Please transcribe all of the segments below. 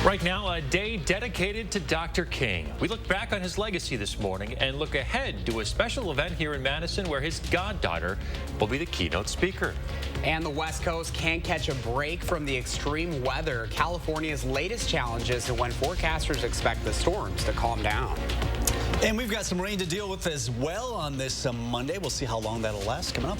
Right now, a day dedicated to Dr. King. We look back on his legacy this morning and look ahead to a special event here in Madison where his goddaughter will be the keynote speaker. And the West Coast can't catch a break from the extreme weather. California's latest challenges and when forecasters expect the storms to calm down. And we've got some rain to deal with as well on this Monday. We'll see how long that'll last coming up.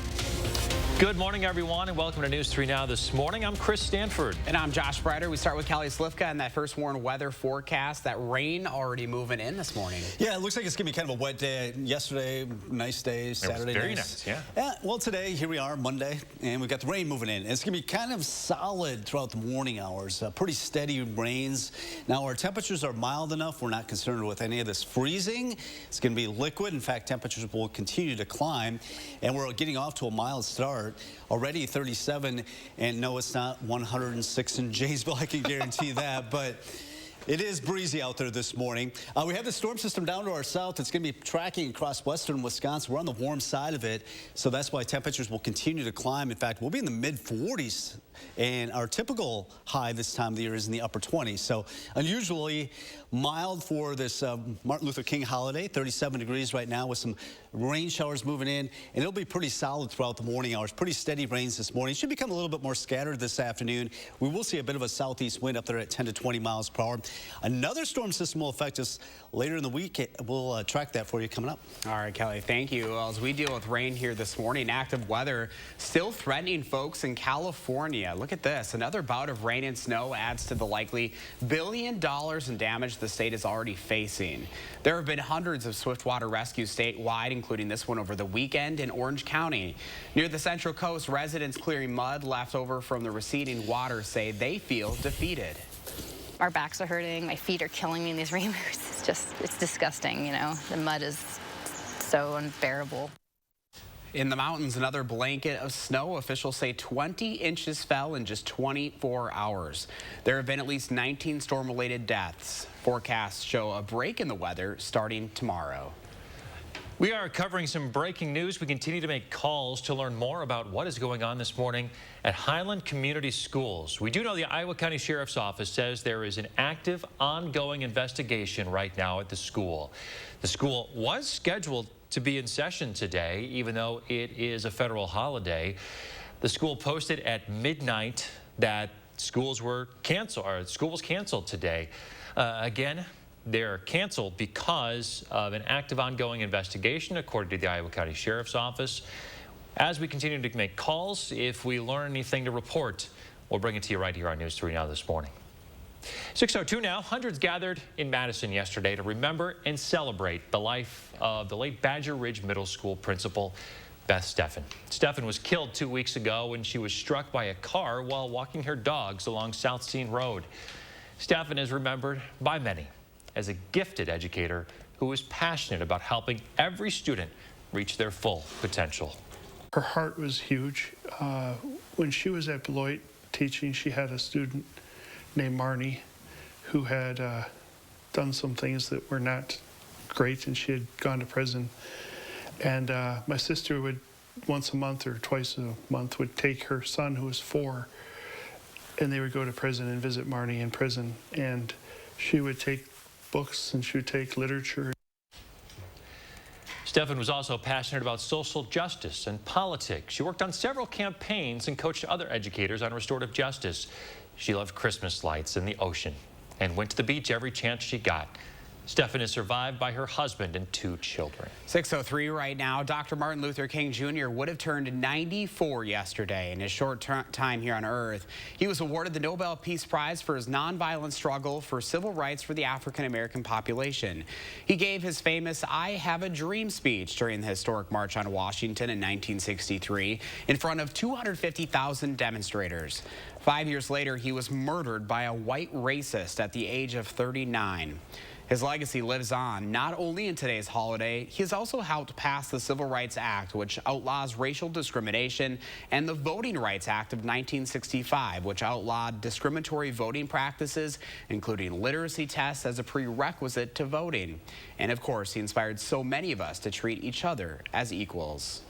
Good morning, everyone, and welcome to News 3 Now this morning. I'm Chris Stanford. And I'm Josh Sprider. We start with Kelly Slifka and that first warned weather forecast. That rain already moving in this morning. Yeah, it looks like it's going to be kind of a wet day. Yesterday, nice day. Saturday, very nice, yeah. Well, today, here we are, Monday, and we've got the rain moving in. It's going to be kind of solid throughout the morning hours. Pretty steady rains. Now, our temperatures are mild enough. We're not concerned with any of this freezing. It's going to be liquid. In fact, temperatures will continue to climb, and we're getting off to a mild start. Already 37, and no, it's not 106 in Jaysville, I can guarantee that, but it is breezy out there this morning. We have the storm system down to our south. It's going to be tracking across western Wisconsin. We're on the warm side of it, so that's why temperatures will continue to climb. In fact, we'll be in the mid-40s, and our typical high this time of the year is in the upper 20s. So unusually mild for this Martin Luther King holiday. 37 degrees right now with some rain showers moving in, and it'll be pretty solid throughout the morning hours. Pretty steady rains this morning. Should become a little bit more scattered this afternoon. We will see a bit of a southeast wind up there at 10 to 20 miles per hour. Another storm system will affect us later in the week. We'll track that for you coming up. All right, Kelly, thank you. Well, as we deal with rain here this morning, active weather still threatening folks in California. Look at this. Another bout of rain and snow adds to the likely $1 billion in damage the state is already facing. There have been hundreds of swiftwater rescues statewide, including this one over the weekend in Orange County. Near the Central Coast, residents clearing mud left over from the receding water say they feel defeated. Our backs are hurting, my feet are killing me in these rain boots. It's disgusting, you know. The mud is so unbearable. In the mountains, another blanket of snow. Officials say 20 inches fell in just 24 hours. There have been at least 19 storm-related deaths. Forecasts show a break in the weather starting tomorrow. We are covering some breaking news. We continue to make calls to learn more about what is going on this morning at Highland Community Schools. We do know the Iowa County Sheriff's Office says there is an active, ongoing investigation right now at the school. The school was scheduled to be in session today, even though it is a federal holiday. The school posted at midnight that school was canceled today. Again, they're canceled because of an active ongoing investigation, according to the Iowa County Sheriff's Office. As we continue to make calls, if we learn anything to report, we'll bring it to you right here on News 3 Now this morning. 6:02 now. Hundreds gathered in Madison yesterday to remember and celebrate the life of the late Badger Ridge Middle School principal, Beth Steffen. Steffen was killed 2 weeks ago when she was struck by a car while walking her dogs along South Scene Road. Steffen is remembered by many as a gifted educator who was passionate about helping every student reach their full potential. Her heart was huge. When she was at Beloit teaching, she had a student named Marnie who had done some things that were not great, and she had gone to prison. And my sister would once a month or twice a month would take her son, who was 4, and they would go to prison and visit Marnie in prison. And she would take books and she would take literature. Steffen was also passionate about social justice and politics. She worked on several campaigns and coached other educators on restorative justice. She loved Christmas lights and the ocean and went to the beach every chance she got. Steffen is survived by her husband and 2 children. 6:03 right now. Dr. Martin Luther King Jr. would have turned 94 yesterday. In his short time here on Earth, he was awarded the Nobel Peace Prize for his nonviolent struggle for civil rights for the African-American population. He gave his famous "I Have a Dream" speech during the historic March on Washington in 1963 in front of 250,000 demonstrators. 5 years later, he was murdered by a white racist at the age of 39. His legacy lives on, not only in today's holiday, he has also helped pass the Civil Rights Act, which outlaws racial discrimination, and the Voting Rights Act of 1965, which outlawed discriminatory voting practices, including literacy tests as a prerequisite to voting. And of course, he inspired so many of us to treat each other as equals.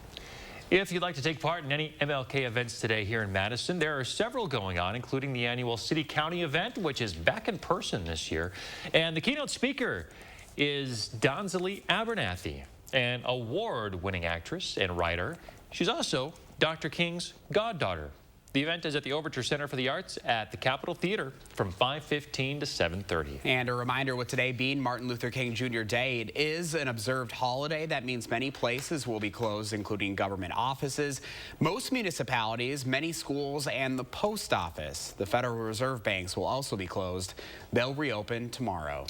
If you'd like to take part in any MLK events today here in Madison, there are several going on, including the annual City-County event, which is back in person this year. And the keynote speaker is Donzalee Abernathy, an award-winning actress and writer. She's also Dr. King's goddaughter. The event is at the Overture Center for the Arts at the Capitol Theater from 5:15 to 7:30. And a reminder, with today being Martin Luther King Jr. Day, it is an observed holiday. That means many places will be closed, including government offices, most municipalities, many schools, and the post office. The Federal Reserve banks will also be closed. They'll reopen tomorrow.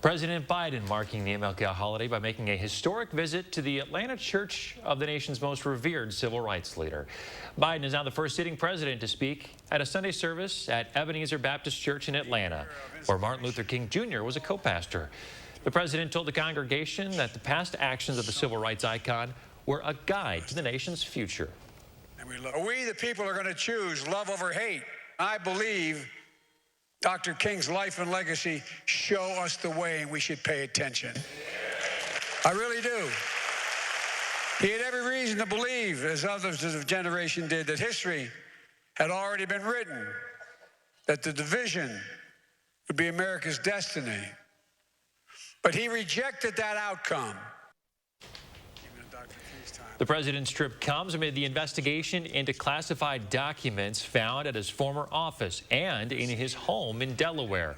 President Biden marking the MLK holiday by making a historic visit to the Atlanta Church of the nation's most revered civil rights leader. Biden is now the first sitting president to speak at a Sunday service at Ebenezer Baptist Church in Atlanta, where Martin Luther King Jr. was a co-pastor. The president told the congregation that the past actions of the civil rights icon were a guide to the nation's future. We, the people, are going to choose love over hate. I believe Dr. King's life and legacy show us the way, and we should pay attention. I really do. He had every reason to believe, as others of his generation did, that history had already been written, that the division would be America's destiny. But he rejected that outcome. The president's trip comes amid the investigation into classified documents found at his former office and in his home in Delaware.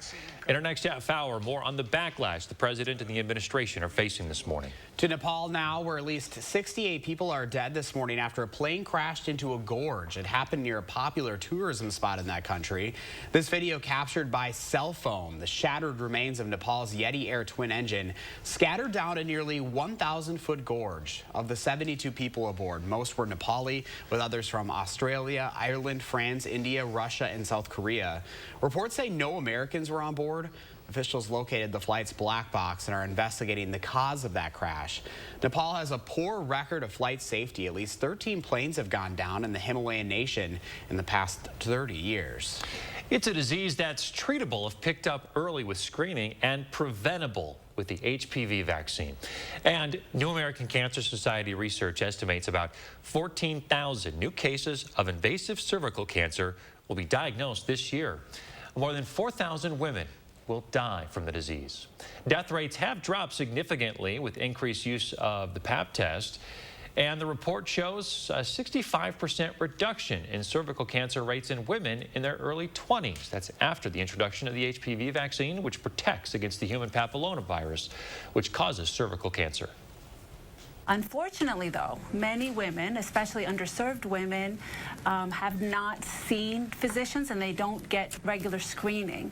In our next half hour, more on the backlash the president and the administration are facing this morning. To Nepal now, where at least 68 people are dead this morning after a plane crashed into a gorge. It happened near a popular tourism spot in that country. This video captured by cell phone the shattered remains of Nepal's Yeti Air twin engine scattered down a nearly 1,000-foot gorge. Of the 72 people aboard, most were Nepali, with others from Australia, Ireland, France, India, Russia, and South Korea. Reports say no Americans were on board. Officials located the flight's black box and are investigating the cause of that crash. Nepal has a poor record of flight safety. At least 13 planes have gone down in the Himalayan nation in the past 30 years. It's a disease that's treatable if picked up early with screening and preventable with the HPV vaccine. And New American Cancer Society research estimates about 14,000 new cases of invasive cervical cancer will be diagnosed this year. More than 4,000 women will die from the disease. Death rates have dropped significantly with increased use of the Pap test, and the report shows a 65% reduction in cervical cancer rates in women in their early 20s. That's after the introduction of the HPV vaccine, which protects against the human papillomavirus, which causes cervical cancer. Unfortunately, though, many women, especially underserved women, have not seen physicians and they don't get regular screening.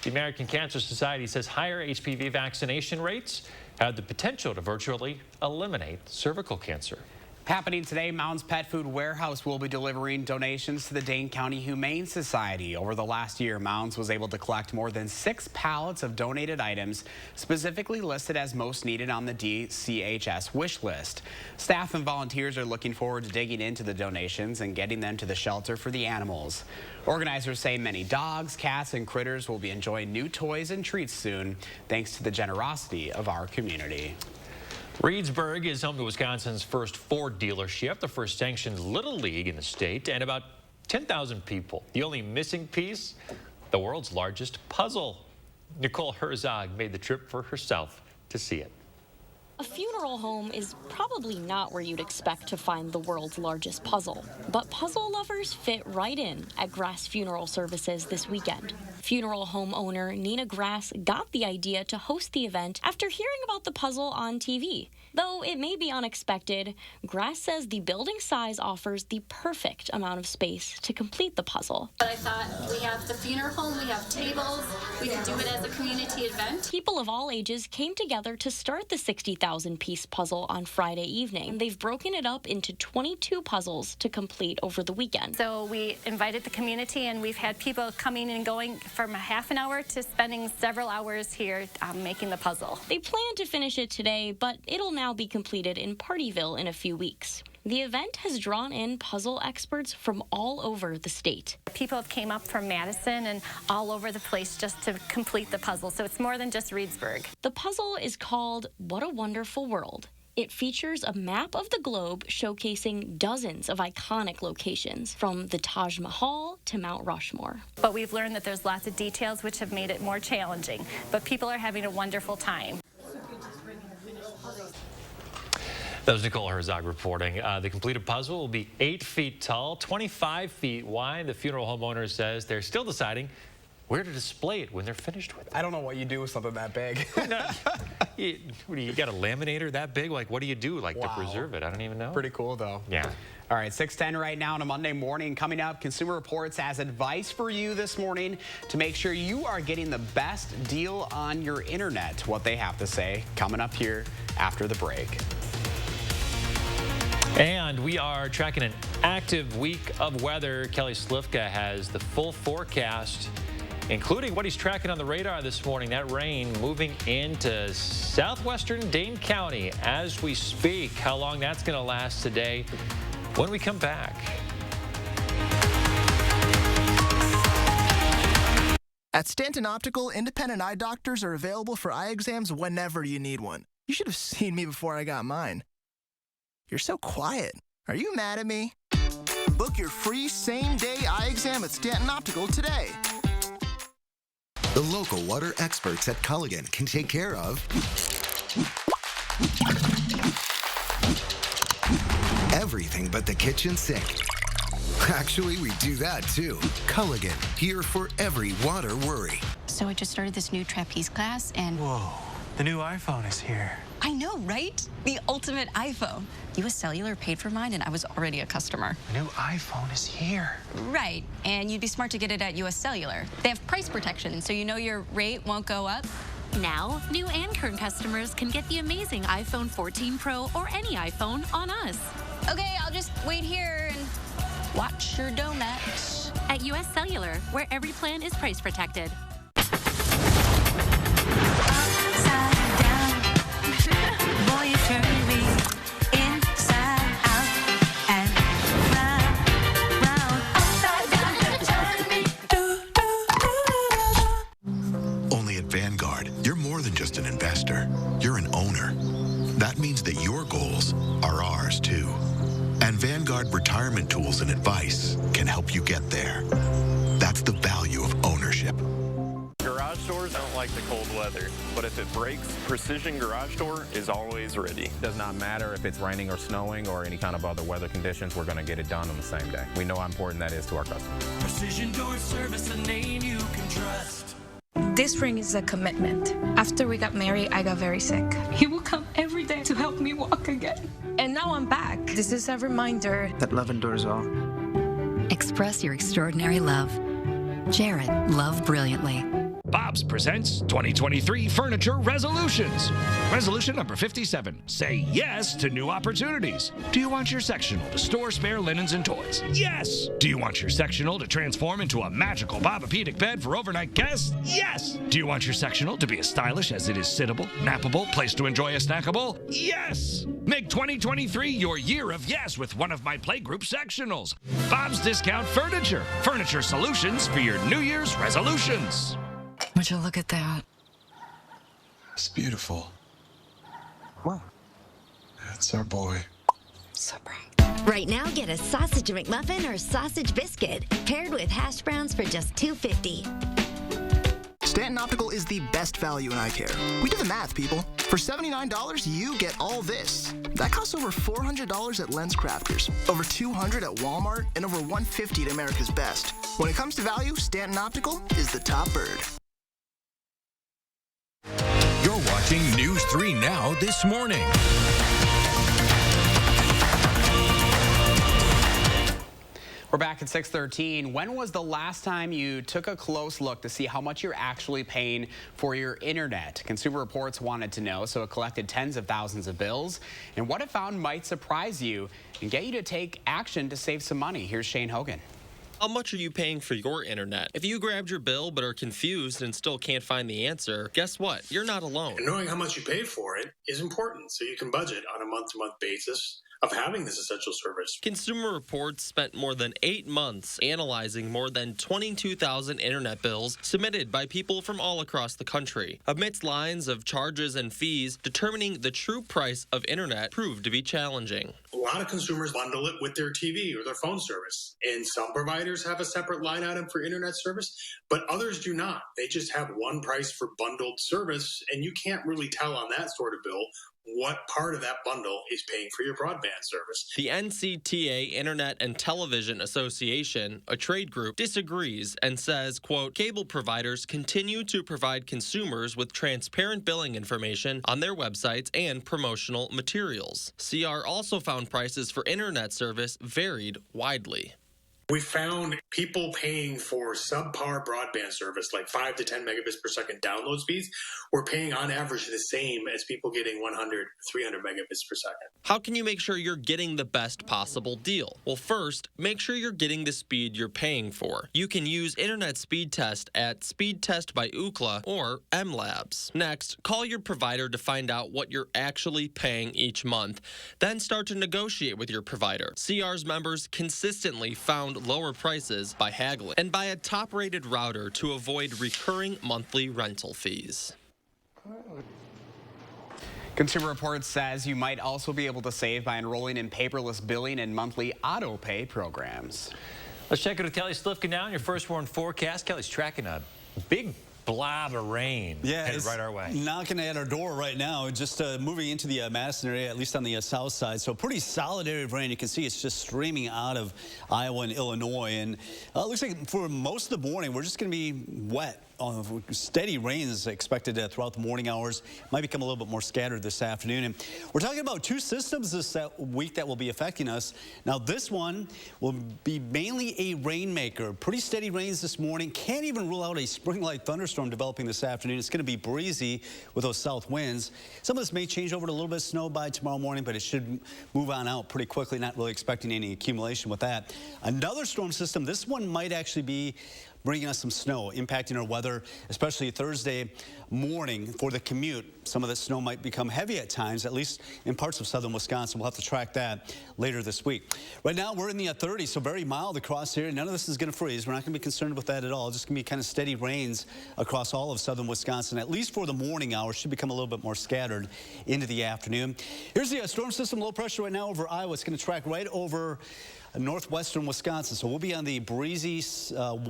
The American Cancer Society says higher HPV vaccination rates have the potential to virtually eliminate cervical cancer. Happening today, Mounds Pet Food Warehouse will be delivering donations to the Dane County Humane Society. Over the last year, Mounds was able to collect more than 6 pallets of donated items specifically listed as most needed on the DCHS wish list. Staff and volunteers are looking forward to digging into the donations and getting them to the shelter for the animals. Organizers say many dogs, cats, and critters will be enjoying new toys and treats soon, thanks to the generosity of our community. Reedsburg is home to Wisconsin's first Ford dealership, the first sanctioned Little League in the state, and about 10,000 people. The only missing piece, the world's largest puzzle. Nicole Herzog made the trip for herself to see it. A funeral home is probably not where you'd expect to find the world's largest puzzle, but puzzle lovers fit right in at Grass Funeral Services this weekend. Funeral home owner Nina Grass got the idea to host the event after hearing about the puzzle on TV. Though it may be unexpected, Grass says the building size offers the perfect amount of space to complete the puzzle. But I thought, we have the funeral home, we have tables, we can do it as a community event. People of all ages came together to start the 60,000-piece puzzle on Friday evening. They've broken it up into 22 puzzles to complete over the weekend. So we invited the community, and we've had people coming and going from a half an hour to spending several hours here making the puzzle. They plan to finish it today, but it'll now be completed in Partyville in a few weeks. The event has drawn in puzzle experts from all over the state. People have came up from Madison and all over the place just to complete the puzzle, so it's more than just Reedsburg. The puzzle is called What a Wonderful World. It features a map of the globe showcasing dozens of iconic locations, from the Taj Mahal to Mount Rushmore. But we've learned that there's lots of details which have made it more challenging. But people are having a wonderful time. That was Nicole Herzog reporting. The completed puzzle will be 8 feet tall, 25 feet wide. The funeral homeowner says they're still deciding where to display it when they're finished with it. I don't know what you do with something that big. You got a laminator that big? Like, what do you do, like, to preserve it? I don't even know. Pretty cool, though. Yeah. All right, 6:10 right now on a Monday morning. Coming up, Consumer Reports has advice for you this morning to make sure you are getting the best deal on your internet. What they have to say coming up here after the break. And we are tracking an active week of weather. Kelly Slifka has the full forecast, including what he's tracking on the radar this morning. That rain moving into southwestern Dane County as we speak. How long that's going to last today when we come back. At Stanton Optical, independent eye doctors are available for eye exams whenever you need one. You should have seen me before I got mine. You're so quiet. Are you mad at me? Book your free same-day eye exam at Stanton Optical today. The local water experts at Culligan can take care of everything but the kitchen sink. Actually, we do that too. Culligan, here for every water worry. So I just started this new trapeze class and... Whoa, the new iPhone is here. I know, right? The ultimate iPhone. US Cellular paid for mine and I was already a customer. The new iPhone is here. Right, and you'd be smart to get it at US Cellular. They have price protection, so you know your rate won't go up. Now, new and current customers can get the amazing iPhone 14 Pro or any iPhone on us. Okay, I'll just wait here and watch your donut. At US Cellular, where every plan is price protected. Boy, you turn me inside out and round, round, upside down, you turn me. Only at Vanguard, you're more than just an investor. You're an owner. That means that your goals are ours too. And Vanguard Retirement Tools and Advice can help you get there. That's the value of ownership. Garage doors don't like the cold weather, but if it breaks, Precision Garage Door is always ready. Does not matter if it's raining or snowing or any kind of other weather conditions, we're going to get it done on the same day. We know how important that is to our customers. Precision Door Service, a name you can trust. This ring is a commitment. After we got married, I got very sick. He would come every day to help me walk again. And now I'm back. This is a reminder that love endures all. Express your extraordinary love. Jared, love brilliantly. Bob's presents 2023 Furniture Resolutions. Resolution number 57. Say yes to new opportunities. Do you want your sectional to store spare linens and toys? Yes! Do you want your sectional to transform into a magical Bobapedic bed for overnight guests? Yes! Do you want your sectional to be as stylish as it is sittable, nappable, place to enjoy a snackable? Yes! Make 2023 your year of yes with one of my playgroup sectionals. Bob's Discount Furniture. Furniture solutions for your New Year's resolutions. Would you look at that? It's beautiful. Wow. That's our boy. So proud. Right now, get a sausage McMuffin or sausage biscuit paired with hash browns for just $2.50. Stanton Optical is the best value in eye care. We do the math, people. For $79, you get all this. That costs over $400 at Lens Crafters, over $200 at Walmart, and over $150 at America's Best. When it comes to value, Stanton Optical is the top bird. You're watching News 3 Now this morning. We're back at 6:13. When was the last time you took a close look to see how much you're actually paying for your internet? Consumer Reports wanted to know, so it collected tens of thousands of bills. And what it found might surprise you and get you to take action to save some money. Here's Shane Hogan. How much are you paying for your internet? If you grabbed your bill but are confused and still can't find the answer, guess what? You're not alone. And knowing how much you paid for it is important so you can budget on a month-to-month basis of having this essential service. Consumer Reports spent more than 8 months analyzing more than 22,000 internet bills submitted by people from all across the country. Amidst lines of charges and fees, determining the true price of internet proved to be challenging. A lot of consumers bundle it with their TV or their phone service, and some providers have a separate line item for internet service, but others do not. They just have one price for bundled service, and you can't really tell on that sort of bill what part of that bundle is paying for your broadband service. The NCTA Internet and Television Association, a trade group, disagrees and says, quote, cable providers continue to provide consumers with transparent billing information on their websites and promotional materials. CR also found prices for internet service varied widely. We found people paying for subpar broadband service, like 5 to 10 megabits per second download speeds, were paying on average the same as people getting 100, 300 megabits per second. How can you make sure you're getting the best possible deal? Well, first, make sure you're getting the speed you're paying for. You can use Internet Speed Test at Speed Test by Ookla or MLabs. Next, call your provider to find out what you're actually paying each month. Then start to negotiate with your provider. CR's members consistently found lower prices by haggling and buy a top-rated router to avoid recurring monthly rental fees. Consumer Reports says you might also be able to save by enrolling in paperless billing and monthly auto pay programs. Let's check it with Kelly Slifka now in your first warn forecast. Kelly's tracking a big blob of rain headed right our way. Knocking at our door right now, just moving into the Madison area, at least on the south side. So pretty solid area of rain. You can see it's just streaming out of Iowa and Illinois. And it looks like for most of the morning, we're just going to be wet. Steady rain is expected throughout the morning hours. Might become a little bit more scattered this afternoon. And we're talking about two systems this week that will be affecting us. Now, this one will be mainly a rainmaker. Pretty steady rains this morning. Can't even rule out a spring-like thunderstorm developing this afternoon. It's going to be breezy with those south winds. Some of this may change over to a little bit of snow by tomorrow morning, but it should move on out pretty quickly. Not really expecting any accumulation with that. Another storm system, this one might actually be bringing us some snow, impacting our weather, especially Thursday morning for the commute. Some of the snow might become heavy at times, at least in parts of southern Wisconsin. We'll have to track that later this week. Right now, we're in the 30s, so very mild across here. None of this is going to freeze. We're not going to be concerned with that at all. Just going to be kind of steady rains across all of southern Wisconsin, at least for the morning hours. Should become a little bit more scattered into the afternoon. Here's the storm system, low pressure right now over Iowa. It's going to track right over northwestern Wisconsin. So we'll be on the breezy,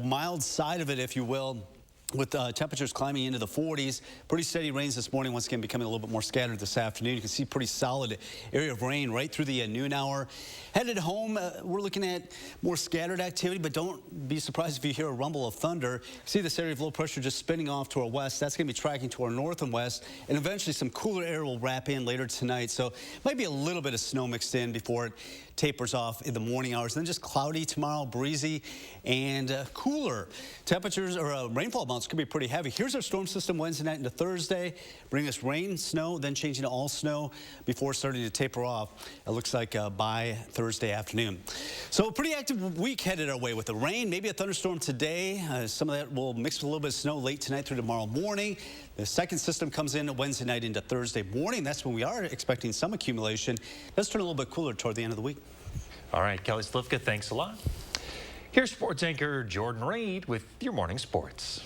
mild side of it, if you will, with temperatures climbing into the 40s. Pretty steady rains this morning, once again becoming a little bit more scattered this afternoon. You can see pretty solid area of rain right through the noon hour. Headed home, we're looking at more scattered activity, but don't be surprised if you hear a rumble of thunder. See this area of low pressure just spinning off to our west. That's going to be tracking to our north and west, and eventually some cooler air will wrap in later tonight. So might be a little bit of snow mixed in before it tapers off in the morning hours. Then just cloudy tomorrow, breezy and cooler. Temperatures or rainfall amounts could be pretty heavy. Here's our storm system Wednesday night into Thursday. Bring us rain, snow, then changing to all snow before starting to taper off. It looks like by Thursday afternoon. So a pretty active week headed our way with the rain, maybe a thunderstorm today. Some of that will mix with a little bit of snow late tonight through tomorrow morning. The second system comes in Wednesday night into Thursday morning. That's when we are expecting some accumulation. Let's turn a little bit cooler toward the end of the week. All right, Kelly Slifka, thanks a lot. Here's sports anchor Jordan Reed with your morning sports.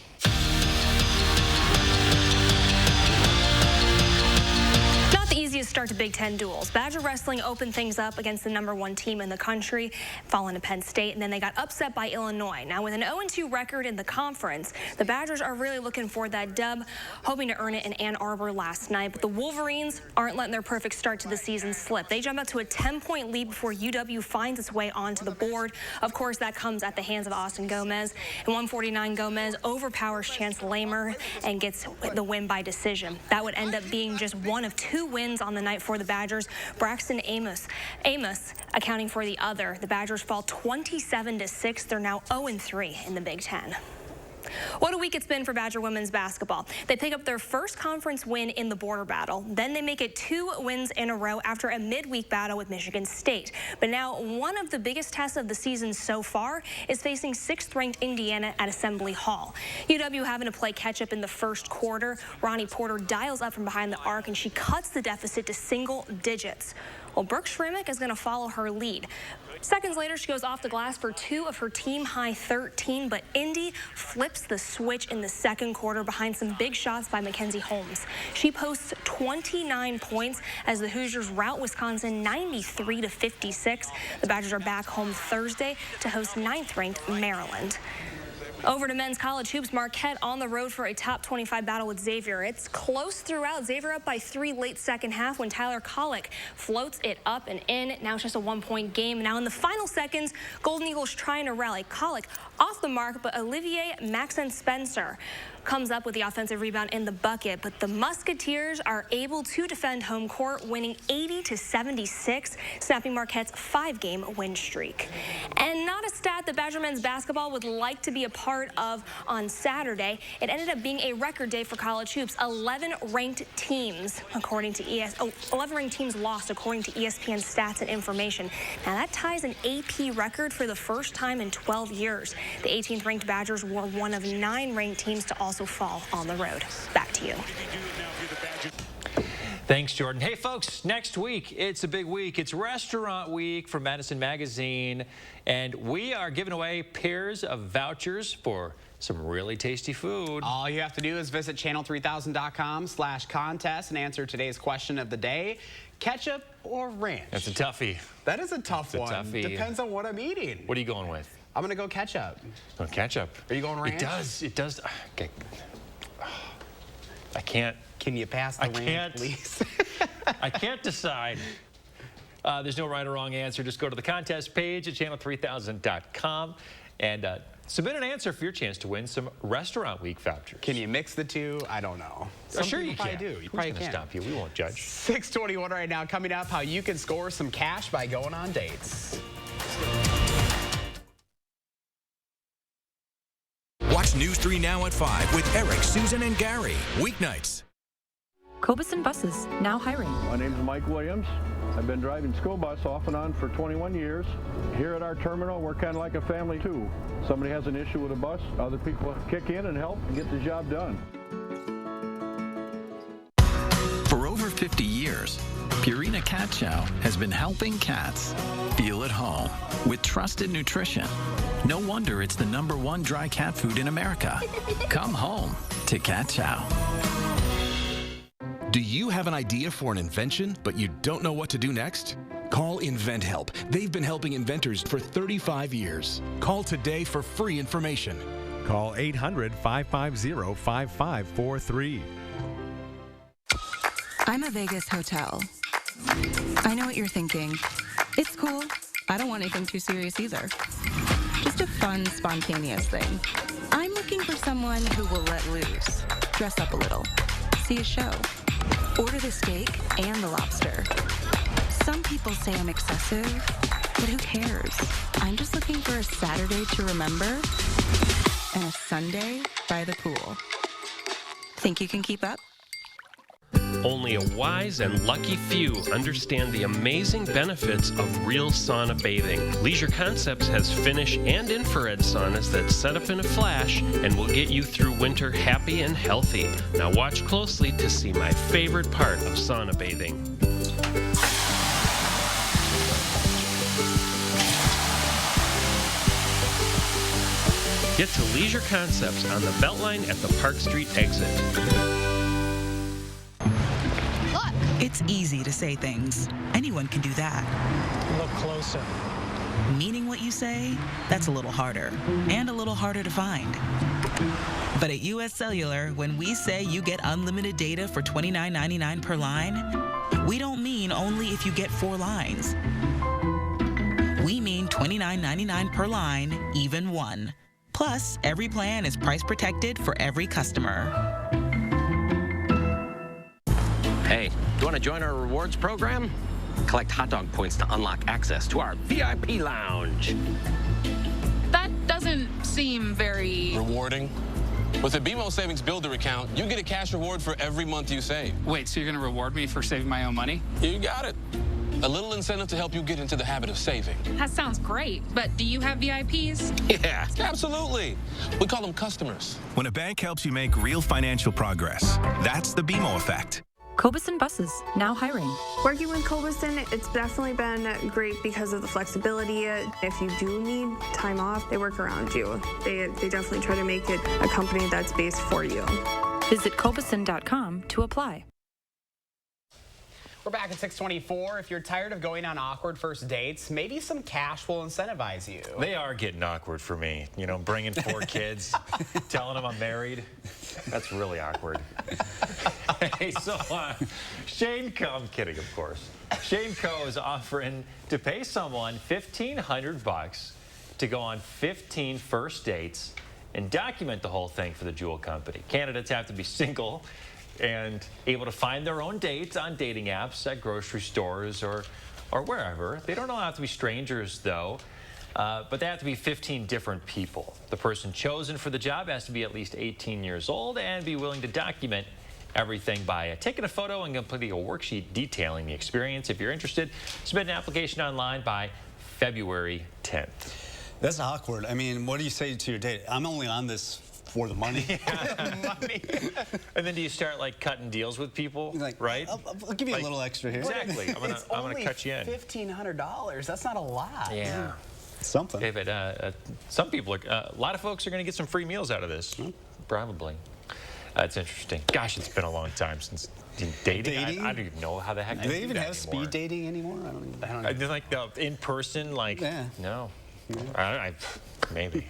Not the easiest start to Big Ten duels. Badger Wrestling opened things up against the #1 team in the country, falling to Penn State, and then they got upset by Illinois. Now, with an 0-2 record in the conference, the Badgers are really looking for that dub, hoping to earn it in Ann Arbor last night. But the Wolverines aren't letting their perfect start to the season slip. They jump up to a 10-point lead before UW finds its way onto the board. Of course, that comes at the hands of Austin Gomez. In 149, Gomez overpowers Chance Lamer and gets the win by decision. That would end up being just one of 2 wins on the night for the Badgers. Braxton Amos accounting for the other. The Badgers fall 27-6. They're now 0-3 in the Big Ten. What a week it's been for Badger women's basketball. They pick up their first conference win in the border battle. Then they make it 2 wins in a row after a midweek battle with Michigan State. But now one of the biggest tests of the season so far is facing 6th-ranked Indiana at Assembly Hall. UW having to play catch-up in the first quarter. Ronnie Porter dials up from behind the arc, and she cuts the deficit to single digits. Well, Brooke Shremick is going to follow her lead. Seconds later, she goes off the glass for 2 of her team-high 13, but Indy flips the switch in the second quarter behind some big shots by Mackenzie Holmes. She posts 29 points as the Hoosiers rout Wisconsin 93-56. The Badgers are back home Thursday to host 9th-ranked Maryland. Over to men's college hoops, Marquette on the road for a top 25 battle with Xavier. It's close throughout. Xavier up by 3 late second half when Tyler Kolek floats it up and in. Now it's just a 1-point game. Now in the final seconds, Golden Eagles trying to rally. Kolek off the mark, but Olivier Maxon Spencer comes up with the offensive rebound in the bucket, but the Musketeers are able to defend home court, winning 80-76, snapping Marquette's 5-game win streak. And not a stat that Badger men's basketball would like to be a part of on Saturday. It ended up being a record day for college hoops. 11 ranked teams, according to 11 ranked teams lost, according to ESPN stats and information. Now that ties an AP record for the first time in 12 years. The 18th ranked Badgers were one of 9 ranked teams to also fall on the road. Back to you. Thanks, Jordan. Hey, folks, next week, it's a big week. It's Restaurant Week for Madison Magazine, and we are giving away pairs of vouchers for some really tasty food. All you have to do is visit channel3000.com/contest and answer today's question of the day. Ketchup or ranch? That's a toughie. That is a tough one. Toughie. Depends on what I'm eating. What are you going with? I'm going to go ketchup. Oh, ketchup. Are you going ranch? It does. Okay. I can't. Can you pass the ranch, please? I can't decide. There's no right or wrong answer. Just go to the contest page at channel3000.com and submit an answer for your chance to win some Restaurant Week vouchers. Can you mix the two? I don't know. Sure you can. Do. You Who's probably gonna can. Stop you? We won't judge. 6:21 right now. Coming up, how you can score some cash by going on dates. Watch News 3 Now at 5 with Eric, Susan, and Gary. Weeknights. Cobison Buses, now hiring. My name is Mike Williams. I've been driving school bus off and on for 21 years. Here at our terminal, we're kind of like a family too. Somebody has an issue with a bus, other people kick in and help and get the job done. For over 50 years, Purina Cat Chow has been helping cats feel at home with trusted nutrition. No wonder it's the #1 dry cat food in America. Come home to Cat Chow. Do you have an idea for an invention, but you don't know what to do next? Call InventHelp. They've been helping inventors for 35 years. Call today for free information. Call 800-550-5543. I'm a Vegas hotel. I know what you're thinking. It's cool. I don't want anything too serious either. Just a fun, spontaneous thing. I'm looking for someone who will let loose, dress up a little, see a show, order the steak and the lobster. Some people say I'm excessive, but who cares? I'm just looking for a Saturday to remember and a Sunday by the pool. Think you can keep up? Only a wise and lucky few understand the amazing benefits of real sauna bathing. Leisure Concepts has Finnish and infrared saunas that set up in a flash and will get you through winter happy and healthy. Now watch closely to see my favorite part of sauna bathing. Get to Leisure Concepts on the Beltline at the Park Street exit. It's easy to say things. Anyone can do that. Look closer. Meaning what you say, that's a little harder. And a little harder to find. But at US Cellular, when we say you get unlimited data for $29.99 per line, we don't mean only if you get 4 lines. We mean $29.99 per line, even 1. Plus, every plan is price protected for every customer. Hey, do you want to join our rewards program? Collect hot dog points to unlock access to our VIP lounge. That doesn't seem very... rewarding. With a BMO Savings Builder account, you get a cash reward for every month you save. Wait, so you're going to reward me for saving my own money? You got it. A little incentive to help you get into the habit of saving. That sounds great, but do you have VIPs? Yeah, absolutely. We call them customers. When a bank helps you make real financial progress, that's the BMO effect. Cobeson Buses, now hiring. Working with Cobeson, it's definitely been great because of the flexibility. If you do need time off, they work around you. They definitely try to make it a company that's based for you. Visit Cobeson.com to apply. We're back at 6:24. If you're tired of going on awkward first dates, maybe some cash will incentivize you. They are getting awkward for me. You know, bringing 4 kids, telling them I'm married. That's really awkward. Hey, so Shane Co. I'm kidding, of course. Shane Co. is offering to pay someone $1,500 to go on 15 first dates and document the whole thing for the Jewel Company. Candidates have to be single and able to find their own dates on dating apps at grocery stores or wherever. They don't all have to be strangers, though, but they have to be 15 different people. The person chosen for the job has to be at least 18 years old and be willing to document everything by taking a photo and completing a worksheet detailing the experience. If you're interested, submit an application online by February 10th. That's awkward. I mean, what do you say to your date? I'm only on this for the money. Money. And then do you start like cutting deals with people, like, right? I'll give you a little extra here. Exactly. I'm gonna cut you in. $1,500. That's not a lot. Yeah. Something. Okay, but some people, a lot of folks are going to get some free meals out of this. Probably. That's interesting. Gosh, it's been a long time since dating. I don't even know how the heck. Do they even have speed dating anymore? I don't know. Like the in person, like no. Maybe.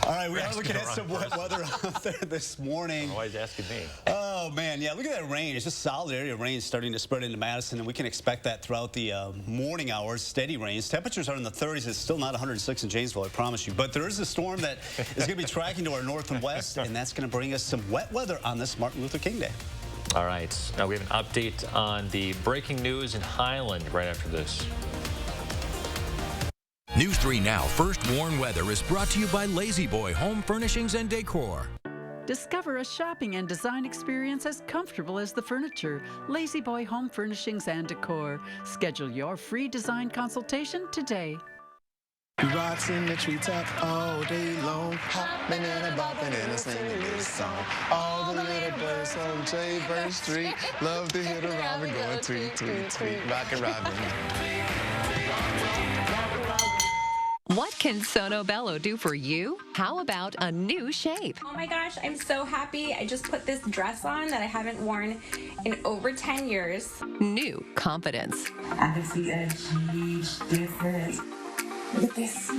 All right, we are looking at some wet weather out there this morning. Why is asking me? Oh, man, yeah, look at that rain. It's just a solid area of rain starting to spread into Madison, and we can expect that throughout the morning hours, steady rains. Temperatures are in the 30s. It's still not 106 in Janesville, I promise you. But there is a storm that is going to be tracking to our north and west, and that's going to bring us some wet weather on this Martin Luther King Day. All right. Now we have an update on the breaking news in Highland right after this. News 3 Now First Warn Weather is brought to you by Lazy Boy Home Furnishings and Decor. Discover a shopping and design experience as comfortable as the furniture. Lazy Boy Home Furnishings and Decor. Schedule your free design consultation today. We rocks in the treetop all day long, hopping and a bopping and a singing this song. All the little birds on Jaybird Street love to hear the robin going tweet, tweet, tweet, rockin' robin. What can Sono Bello do for you? How about a new shape? Oh my gosh, I'm so happy. I just put this dress on that I haven't worn in over 10 years. New confidence. I can see a huge difference. Look at this.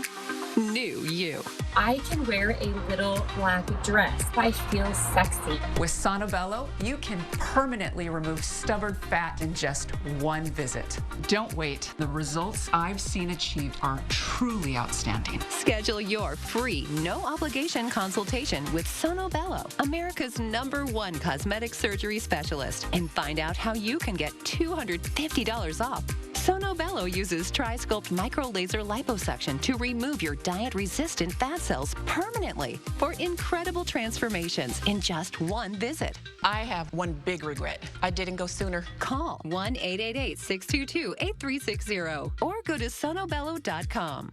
New you. I can wear a little black dress. I feel sexy. With Sono Bello, you can permanently remove stubborn fat in just one visit. Don't wait. The results I've seen achieved are truly outstanding. Schedule your free, no-obligation consultation with Sono Bello, America's #1 cosmetic surgery specialist, and find out how you can get $250 off. Sono Bello uses Tri-Sculpt micro-laser liposuction to remove your diet-resistant fat cells permanently for incredible transformations in just one visit. I have one big regret. I didn't go sooner. Call 1-888-622-8360 or go to sonobello.com.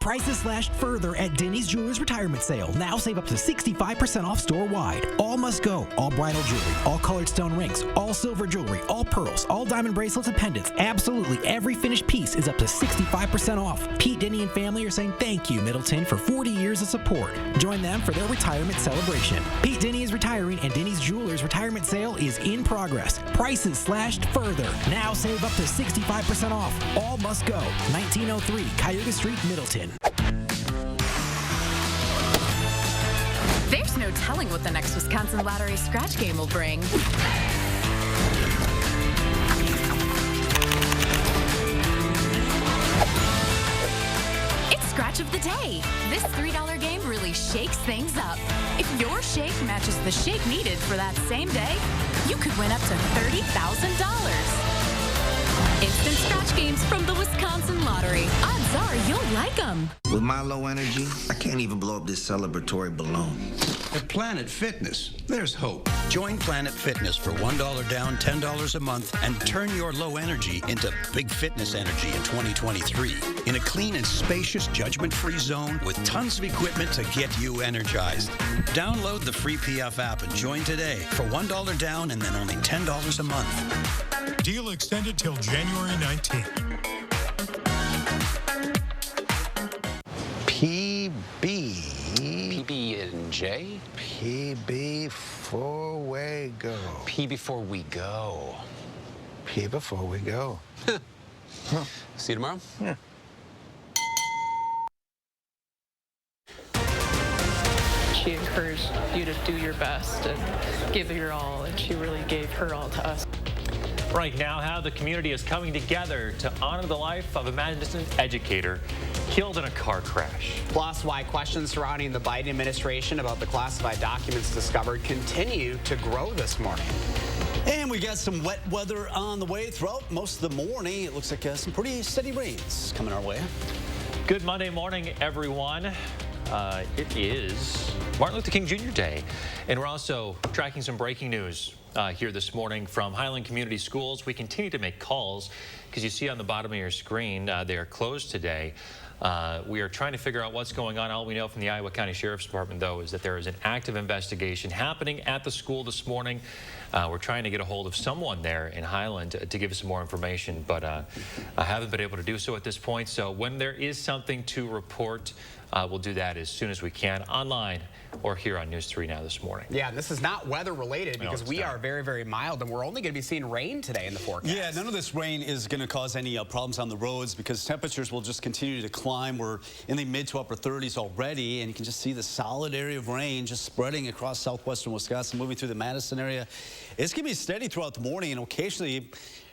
Prices slashed further at Denny's Jewelers Retirement Sale. Now save up to 65% off store-wide. All must go. All bridal jewelry, all colored stone rings, all silver jewelry, all pearls, all diamond bracelets and pendants. Absolutely every finished piece is up to 65% off. Pete, Denny, and family are saying thank you, Middleton, for 40 years of support. Join them for their retirement celebration. Pete Denny is retiring, and Denny's Jewelers Retirement Sale is in progress. Prices slashed further. Now save up to 65% off. All must go. 1903 Cayuga Street, Middleton. There's no telling what the next Wisconsin Lottery scratch game will bring. It's Scratch of the Day. This $3 game really shakes things up. If your shake matches the shake needed for that same day, you could win up to $30,000. Instant scratch games from the Wisconsin Lottery. Odds are you'll like them. With my low energy, I can't even blow up this celebratory balloon. At Planet Fitness, there's hope. Join Planet Fitness for $1 down, $10 a month, and turn your low energy into big fitness energy in 2023. In a clean and spacious, judgment-free zone with tons of equipment to get you energized. Download the free PF app and join today for $1 down and then only $10 a month. Deal extended till January 19th. PB&J? P before we go. P before we go. P before we go. See you tomorrow? Yeah. She encouraged you to do your best and give your all, and she really gave her all to us. Right now, how the community is coming together to honor the life of a Madison educator killed in a car crash. Plus, why questions surrounding the Biden administration about the classified documents discovered continue to grow this morning. And we got some wet weather on the way throughout most of the morning. It looks like some pretty steady rains coming our way. Good Monday morning, everyone. It is Martin Luther King Jr. Day, and we're also tracking some breaking news here this morning from Highland Community Schools. We continue to make calls because you see on the bottom of your screen they are closed today. We are trying to figure out what's going on. All we know from the Iowa County Sheriff's Department, though, is that there is an active investigation happening at the school this morning. We're trying to get a hold of someone there in Highland to give us some more information, but I haven't been able to do so at this point. So when there is something to report, we'll do that as soon as we can, online or here on News 3 Now this morning. Yeah, and this is not weather related because we are very, very mild, and we're only going to be seeing rain today in the forecast. Yeah, none of this rain is going to cause any problems on the roads because temperatures will just continue to climb. We're in the mid to upper 30s already, and you can just see the solid area of rain just spreading across southwestern Wisconsin, moving through the Madison area. It's going to be steady throughout the morning and occasionally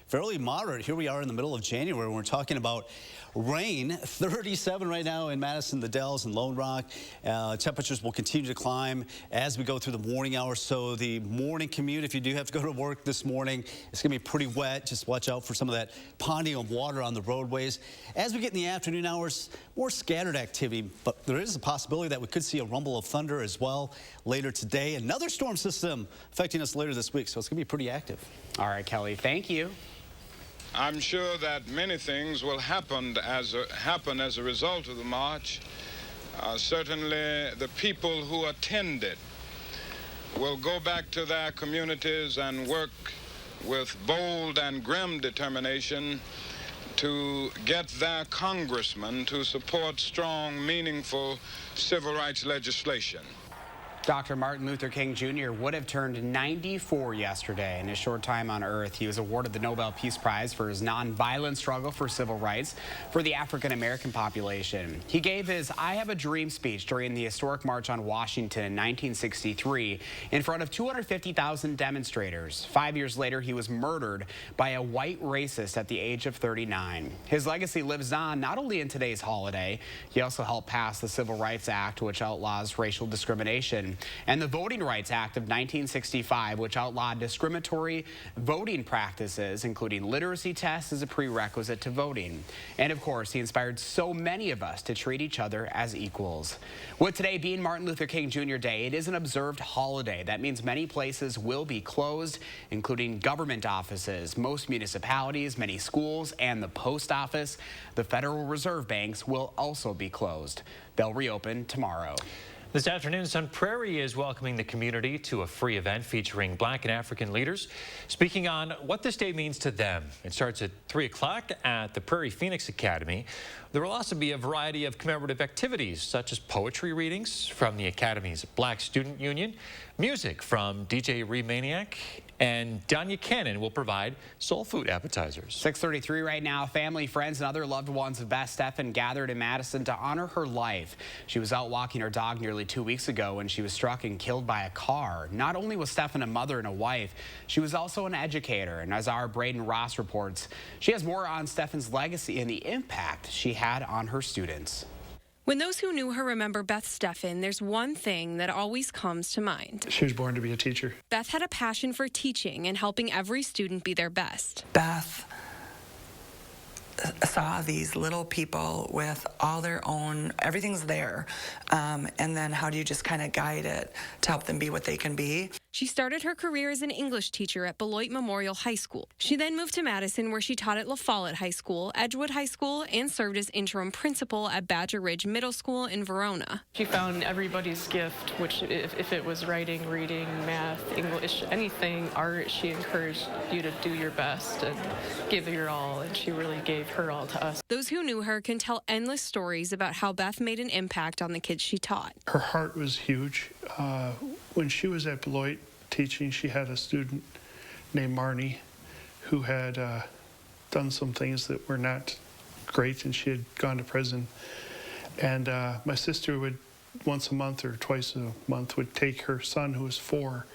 fairly moderate. Here we are in the middle of January. We're talking about rain, 37 right now in Madison, the Dells, and Lone Rock. Temperatures will continue to climb as we go through the morning hours. So the morning commute, if you do have to go to work this morning, it's going to be pretty wet. Just watch out for some of that ponding of water on the roadways. As we get in the afternoon hours, more scattered activity, but there is a possibility that we could see a rumble of thunder as well later today. Another storm system affecting us later this week, so it's going to be pretty active. All right, Kelly, thank you. I'm sure that many things will happen as a result of the march. Certainly the people who attended will go back to their communities and work with bold and grim determination to get their congressmen to support strong, meaningful civil rights legislation. Dr. Martin Luther King Jr. would have turned 94 yesterday. In his short time on Earth, he was awarded the Nobel Peace Prize for his nonviolent struggle for civil rights for the African-American population. He gave his I Have a Dream speech during the historic March on Washington in 1963 in front of 250,000 demonstrators. 5 years later, he was murdered by a white racist at the age of 39. His legacy lives on not only in today's holiday, he also helped pass the Civil Rights Act, which outlaws racial discrimination, and the Voting Rights Act of 1965, which outlawed discriminatory voting practices, including literacy tests as a prerequisite to voting. And of course, he inspired so many of us to treat each other as equals. With today being Martin Luther King Jr. Day, it is an observed holiday. That means many places will be closed, including government offices, most municipalities, many schools, and the post office. The Federal Reserve banks will also be closed. They'll reopen tomorrow. This afternoon, Sun Prairie is welcoming the community to a free event featuring Black and African leaders, speaking on what this day means to them. It starts at 3 o'clock at the Prairie Phoenix Academy. There will also be a variety of commemorative activities, such as poetry readings from the Academy's Black Student Union, music from DJ Remaniac, and Danya Cannon will provide soul food appetizers. 6:33 right now. Family, friends, and other loved ones of Beth Steffen gathered in Madison to honor her life. She was out walking her dog nearly 2 weeks ago when she was struck and killed by a car. Not only was Steffen a mother and a wife, she was also an educator. And as our Braden Ross reports, she has more on Steffen's legacy and the impact she had on her students. When those who knew her remember Beth Steffen, there's one thing that always comes to mind. She was born to be a teacher. Beth had a passion for teaching and helping every student be their best. Beth saw these little people with all their own, everything's there, and then how do you just kind of guide it to help them be what they can be. She started her career as an English teacher at Beloit Memorial High School. She then moved to Madison, where she taught at La Follette High School, Edgewood High School, and served as interim principal at Badger Ridge Middle School in Verona. She found everybody's gift, which if it was writing, reading, math, English, anything, art, she encouraged you to do your best and give your all, and she really gave her all to us. Those who knew her can tell endless stories about how Beth made an impact on the kids she taught. Her heart was huge. When she was at Beloit teaching, she had a student named Marnie who had done some things that were not great, and she had gone to prison. And my sister would, once a month or twice a month, would take her son, who was 4,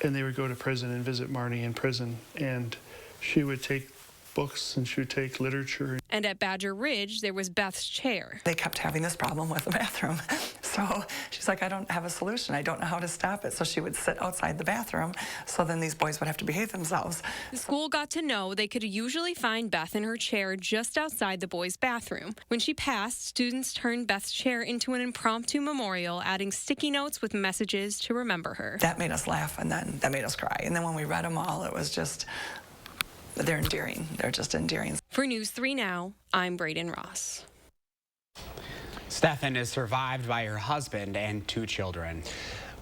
and they would go to prison and visit Marnie in prison. And she would take books and she would take literature. And at Badger Ridge, there was Beth's chair. They kept having this problem with the bathroom. So she's like, I don't have a solution. I don't know how to stop it. So she would sit outside the bathroom. So then these boys would have to behave themselves. The school got to know they could usually find Beth in her chair just outside the boys' bathroom. When she passed, students turned Beth's chair into an impromptu memorial, adding sticky notes with messages to remember her. That made us laugh, and then that made us cry. And then when we read them all, it was just, they're endearing. They're just endearing. For News 3 Now, I'm Braden Ross. Stefan is survived by her husband and 2 children.